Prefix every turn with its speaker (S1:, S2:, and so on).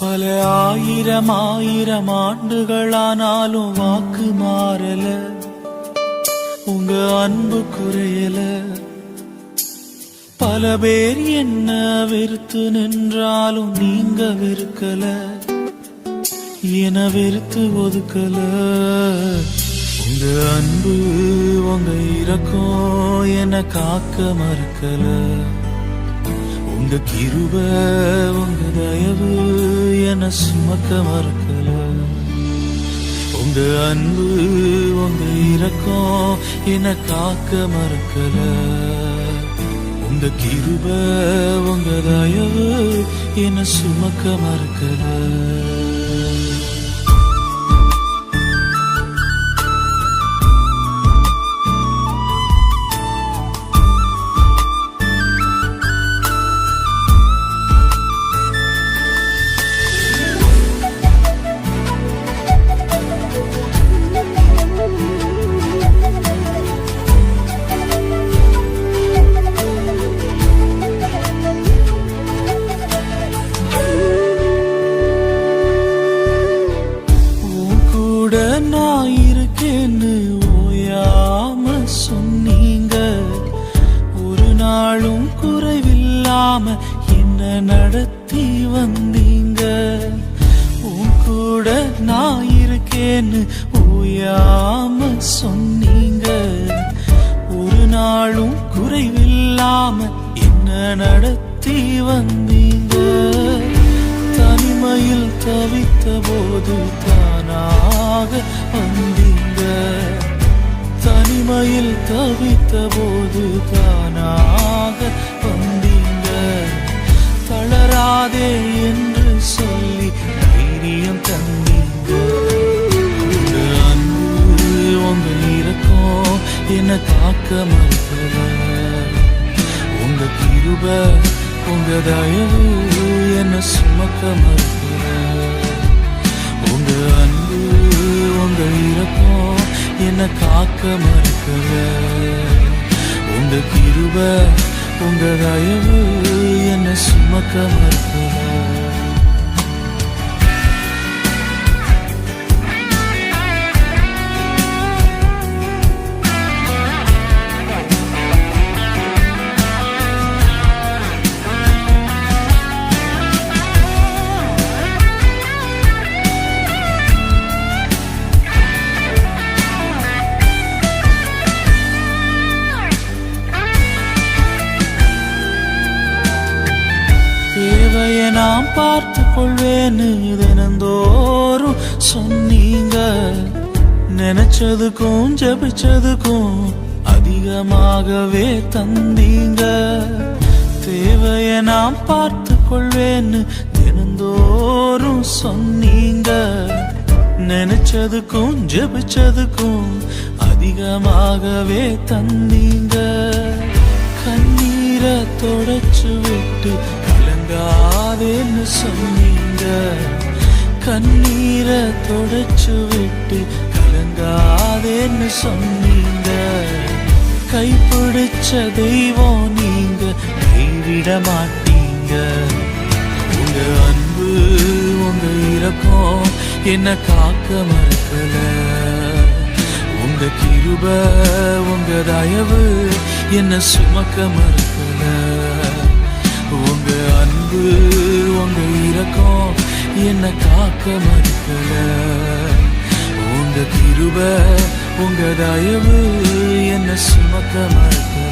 S1: பல ஆயிரம் ஆயிரம் ஆண்டுகளானாலும் வாக்கு மாறல, உங்க அன்பு குறையல. பல பேர் என்ன வெறுத்து நின்றாலும் நீங்க வெறுக்கல, என வெறுத்து ஒதுக்கல. உங்க அன்பு உங்க இரக்கம் என காக்க மறுக்கல. உங்க கிருப உங்க தயவு என சுமக்க மறுக்கல. உங்க அன்பு உங்க இரக்கம் என காக்க மறுக்கல. உங்க கிருப உங்க தயவு என சுமக்க மறுக்கல. நான் இருக்கேன்னு ஓயாம சொன்னீங்க, ஒரு நாளும் குறைவில்லாம என்ன நடத்தி வந்தீங்க. உன் கூட நான் இருக்கேன்னு ஓயாம சொன்னீங்க, ஒரு நாளும் குறைவில்லாம என்ன நடத்தி வந்தீங்க. தனிமையில் தவித்த போது தானாக வந்தீங்க, தனிமையில் தவித்த போது தானாக வந்தீங்க. தளராதே என்று சொல்லி தைரியம் தந்தீங்க. உங்க அன்பு உங்க இரக்கம் என்ன காக்க மறுக்கல. உங்க கிருப உங்க தயவு என்ன சுமக்க மறுக்கல. உங்க அன்பு உங்க இரக்கம் என்ன காக்க மறுக்கல. உங்க கிருப உங்க தயவு என்ன சுமக்க மறுக்கல. தேவையை நான் பார்த்து கொள்வேன்னு தினந்தோறும் சொன்னீங்க. நினைச்சதுக்கும் ஜபிச்சதுக்கும் அதிகமாகவே தந்தீங்க. தேவையை நான் பார்த்து கொள்வேன்னு தினந்தோறும் சொன்னீங்க. நினைச்சதுக்கும் ஜபிச்சதுக்கும் அதிகமாகவே தந்தீங்க. கண்ணீரை தொடச்சு விட்டு கலங்காதேன்னு சொன்னீங்க. கண்ணீரை தொடச்சு விட்டு கலங்காதேன்னு சொன்னீங்க. கைப்பிடிச்ச தெய்வம் நீங்க, கைவிட மாட்டீங்க. உங்க அன்பு உங்க இரக்கம் என்ன காக்க மறுக்கல. உங்க கிருப உங்க தயவு என்ன சுமக்க மறுக்கல. உங்க அன்பு உங்க இரக்கம் என்ன காக்க மறுக்கல. உங்க கிருப உங்க தயவு என்ன சுமக்க மறுக்கல.